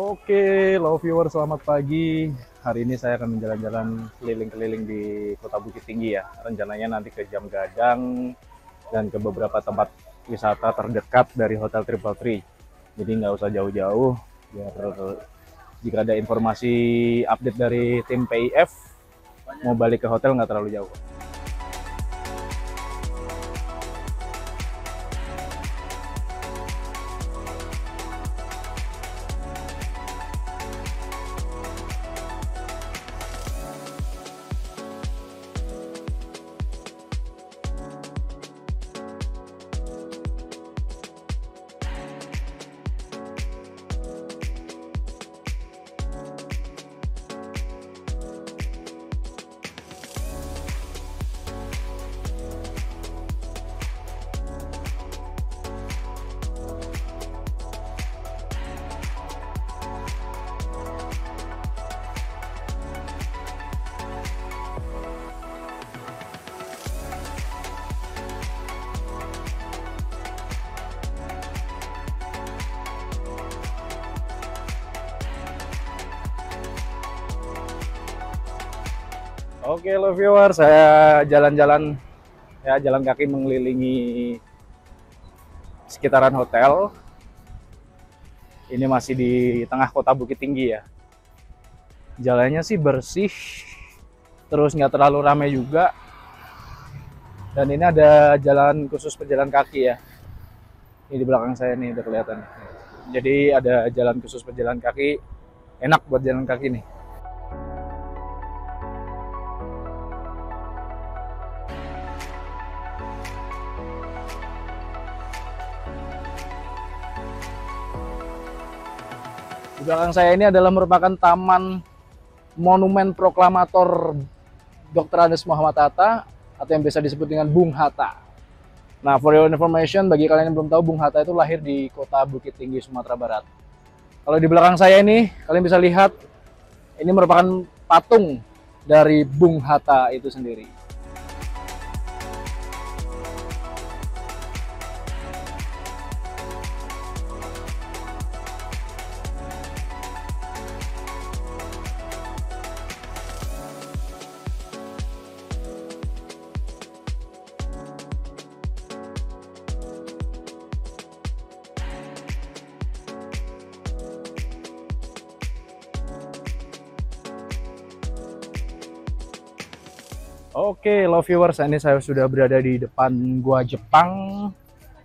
Oke, Low Viewer, selamat pagi. Hari ini saya akan jalan-jalan keliling-keliling di Kota Bukit Tinggi ya. Rencananya nanti ke Jam Gadang dan ke beberapa tempat wisata terdekat dari Hotel Triple Tree. Jadi nggak usah jauh-jauh, biar jika ada informasi update dari tim PIF, mau balik ke hotel nggak terlalu jauh. Oke, Low Viewer, saya jalan-jalan ya, jalan kaki mengelilingi sekitaran hotel. Ini masih di tengah Kota Bukit Tinggi ya. Jalannya sih bersih, terus nggak terlalu ramai juga. Dan ini ada jalan khusus pejalan kaki ya. Ini di belakang saya nih udah kelihatan. Jadi ada jalan khusus pejalan kaki, enak buat jalan kaki nih. Di belakang saya ini adalah merupakan Taman Monumen Proklamator Dr. Andes Muhammad Hatta, atau yang biasa disebut dengan Bung Hatta. Nah, for your information, bagi kalian yang belum tahu, Bung Hatta itu lahir di Kota Bukit Tinggi, Sumatera Barat. Kalau di belakang saya ini, kalian bisa lihat, ini merupakan patung dari Bung Hatta itu sendiri. Oke, Low Viewers, ini saya sudah berada di depan Gua Jepang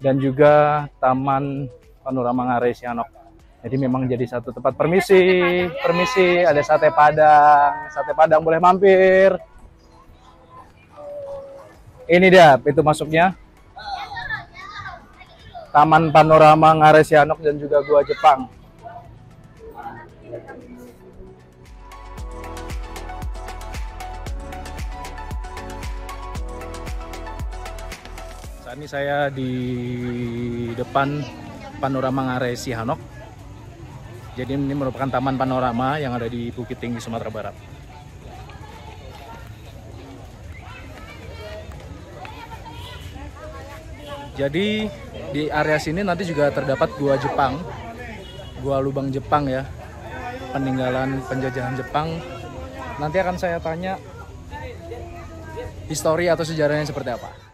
dan juga Taman Panorama Ngarai Sianok. Jadi memang jadi satu tempat. Permisi, permisi, ada sate padang boleh mampir. Ini dia pintu masuknya, Taman Panorama Ngarai Sianok dan juga Gua Jepang. Saat ini saya di depan Panorama Ngarai Sianok. Jadi ini merupakan taman panorama yang ada di Bukit Tinggi, Sumatera Barat. Jadi di area sini nanti juga terdapat Gua Jepang, Gua Lubang Jepang ya, peninggalan penjajahan Jepang. Nanti akan saya tanya histori atau sejarahnya seperti apa.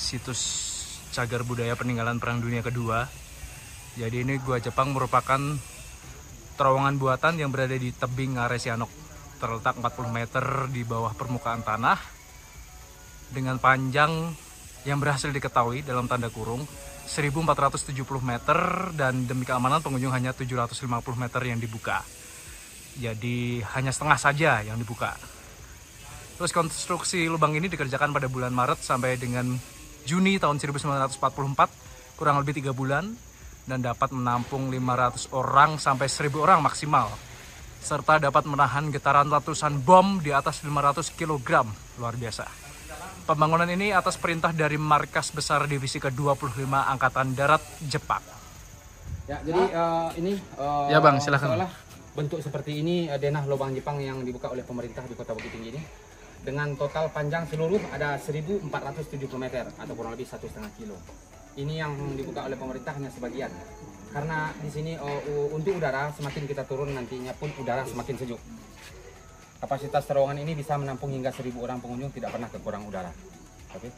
Situs cagar budaya peninggalan Perang Dunia Kedua. Jadi ini Gua Jepang merupakan terowongan buatan yang berada di tebing Ngarai Sianok, terletak 40 meter di bawah permukaan tanah dengan panjang yang berhasil diketahui dalam tanda kurung 1470 meter, dan demi keamanan pengunjung hanya 750 meter yang dibuka. Jadi hanya setengah saja yang dibuka. Terus konstruksi lubang ini dikerjakan pada bulan Maret sampai dengan Juni tahun 1944, kurang lebih 3 bulan, dan dapat menampung 500 orang sampai 1000 orang maksimal, serta dapat menahan getaran ratusan bom di atas 500 kg. Luar biasa. Pembangunan ini atas perintah dari Markas Besar Divisi ke-25 Angkatan Darat Jepang. Ya, jadi ini ya Bang, silakan. Bentuk seperti ini denah lubang Jepang yang dibuka oleh pemerintah di Kota Bukit Tinggi ini. Dengan total panjang seluruh ada 1.470 meter atau kurang lebih 1,5 kilo. Ini yang dibuka oleh pemerintah hanya sebagian. Karena di sini untuk udara semakin kita turun nantinya pun udara semakin sejuk. Kapasitas terowongan ini bisa menampung hingga 1.000 orang pengunjung, tidak pernah kekurang udara. Oke.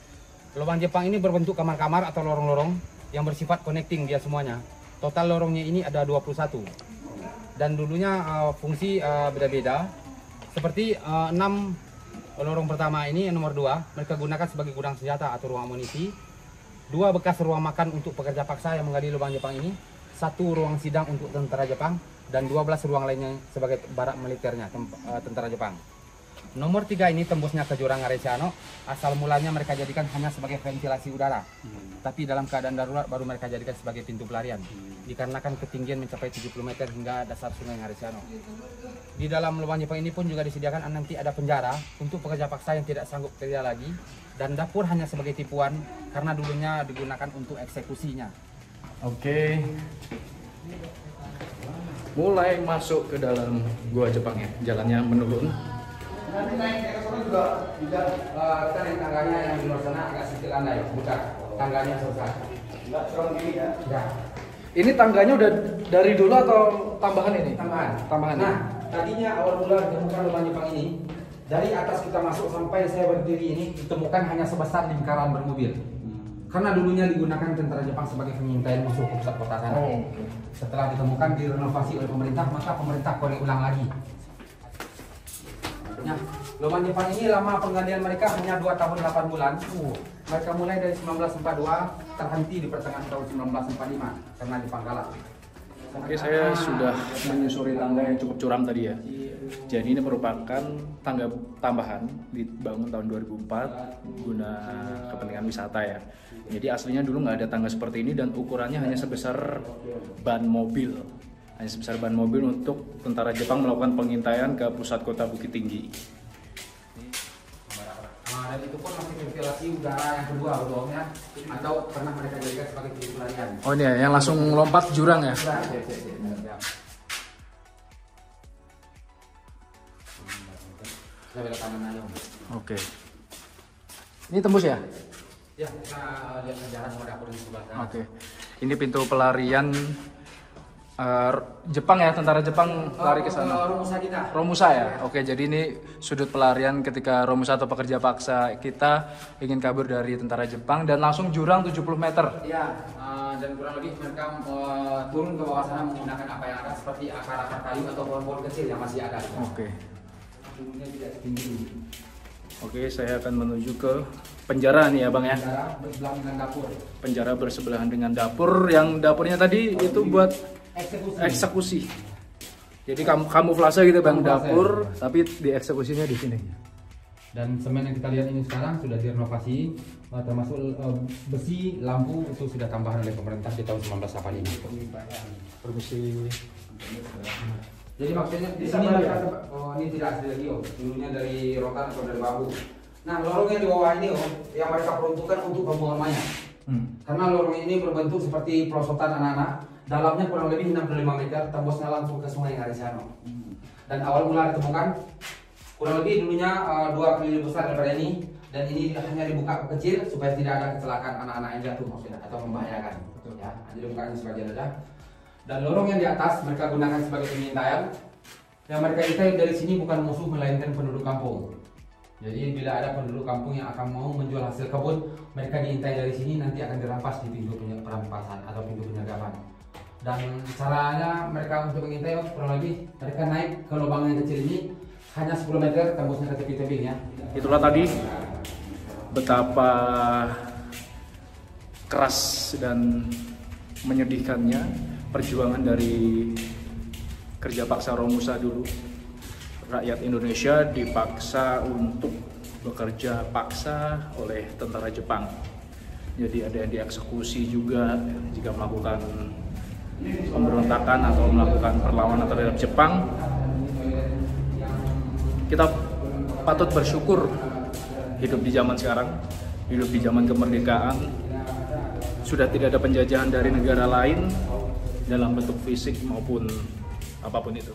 Lubang Jepang ini berbentuk kamar-kamar atau lorong-lorong yang bersifat connecting dia semuanya. Total lorongnya ini ada 21. Dan dulunya fungsi beda-beda. Seperti 6 lorong pertama ini yang nomor 2 mereka gunakan sebagai gudang senjata atau ruang amunisi. 2 bekas ruang makan untuk pekerja paksa yang menggali lubang Jepang ini. 1 ruang sidang untuk tentara Jepang. Dan 12 ruang lainnya sebagai barak militernya tentara Jepang. Nomor 3 ini tembusnya ke jurang Aresiano. Asal mulanya mereka jadikan hanya sebagai ventilasi udara. Tapi dalam keadaan darurat baru mereka jadikan sebagai pintu pelarian. Dikarenakan ketinggian mencapai 70 meter hingga dasar sungai Aresiano. Di dalam lubang Jepang ini pun juga disediakan nanti ada penjara untuk pekerja paksa yang tidak sanggup kerja lagi. Dan dapur hanya sebagai tipuan karena dulunya digunakan untuk eksekusinya. Oke. Mulai masuk ke dalam gua Jepang ya, jalannya menurun. Nanti naik ke sana juga kita naik tangganya yang di luar sana agak sedikit landai, bukan tangganya selesai. Enggak curang gini ya? Ya. Ini tangganya udah dari dulu atau tambahan ini? Tambahan. Tambahan. Nah, tadinya awal mula ditemukan lubang Jepang ini, dari atas kita masuk sampai saya berdiri ini ditemukan hanya sebesar lingkaran bermobil. Karena dulunya digunakan tentara Jepang sebagai pengintaian musuh ke pusat kota sana. Setelah ditemukan direnovasi oleh pemerintah, maka pemerintah korek ulang lagi. Ya, lubang Jepang ini lama penggalian mereka hanya 2 tahun 8 bulan. Mereka mulai dari 1942 terhenti di pertengahan tahun 1945 karena Jepang kalah. Oke, saya sudah menyusuri tangga yang cukup curam tadi ya. Jadi ini merupakan tangga tambahan dibangun tahun 2004 guna kepentingan wisata ya. Jadi aslinya dulu nggak ada tangga seperti ini dan ukurannya hanya sebesar ban mobil. Hanya sebesar ban mobil untuk tentara Jepang melakukan pengintaian ke pusat kota Bukit Tinggi. Dan itu pun masih ventilasi udara yang kedua ya, atau pernah mereka jadikan sebagai pintu pelarian. Oh ini ya, yang langsung lompat jurang ya? Oke. Ini tembus ya? Ya, kita lihat sejarah sama dapur di sebelah sana. Oke. Ini pintu pelarian Jepang ya, tentara Jepang lari ke sana. Romusa kita. Romusa ya. Oke, jadi ini sudut pelarian ketika Romusa atau pekerja paksa kita ingin kabur dari tentara Jepang dan langsung jurang 70 meter. Iya, dan kurang lebih mereka turun ke bawah sana menggunakan apa yang ada seperti akar-akar kayu atau pohon-pohon kecil yang masih ada. Oke. Dulunya tidak setinggi. Oke, saya akan menuju ke penjara nih ya Bang ya. Penjara bersebelahan dengan dapur. Penjara bersebelahan dengan dapur, yang dapurnya tadi itu buat eksekusi. Jadi kamuflase gitu Bang, dapur tapi dieksekusinya di sini. Dan semen yang kita lihat ini sekarang sudah direnovasi, termasuk besi, lampu itu sudah tambahan oleh pemerintah di tahun 1985. Permisi. Jadi maksudnya di sini ini tidak asli lagi dulunya dari rotan atau dari bambu. Nah, lorong yang di bawah ini yang mereka peruntukkan untuk pembuangan mayat. Karena lorong ini berbentuk seperti perosotan anak-anak, dalamnya kurang lebih 65 meter, tembusnya langsung ke sungai Aresiano. Dan awal mula ditemukan kurang lebih dulunya 2 kali lebih besar daripada ini, dan ini hanya dibuka kecil supaya tidak ada kecelakaan anak-anak yang jatuh maksudnya atau membahayakan. Ya, jadi bukanya sebagian aja. Dan lorong yang di atas mereka gunakan sebagai pengintaian. Yang mereka intai dari sini bukan musuh melainkan penduduk kampung. Jadi bila ada penduduk kampung yang akan mau menjual hasil kebun, mereka diintai dari sini, nanti akan dirampas di pintu perampasan atau pintu penyergapan. Dan caranya mereka untuk mengintai kurang lebih mereka naik ke lubang yang kecil ini hanya 10 meter tembusnya ke tepi tebing ya. Itulah tadi betapa keras dan menyedihkannya perjuangan dari kerja paksa Romusa dulu. Rakyat Indonesia dipaksa untuk bekerja paksa oleh tentara Jepang. Jadi ada yang dieksekusi juga jika melakukan pemberontakan atau melakukan perlawanan terhadap Jepang. Kita patut bersyukur hidup di zaman sekarang, hidup di zaman kemerdekaan. Sudah tidak ada penjajahan dari negara lain dalam bentuk fisik maupun apapun itu.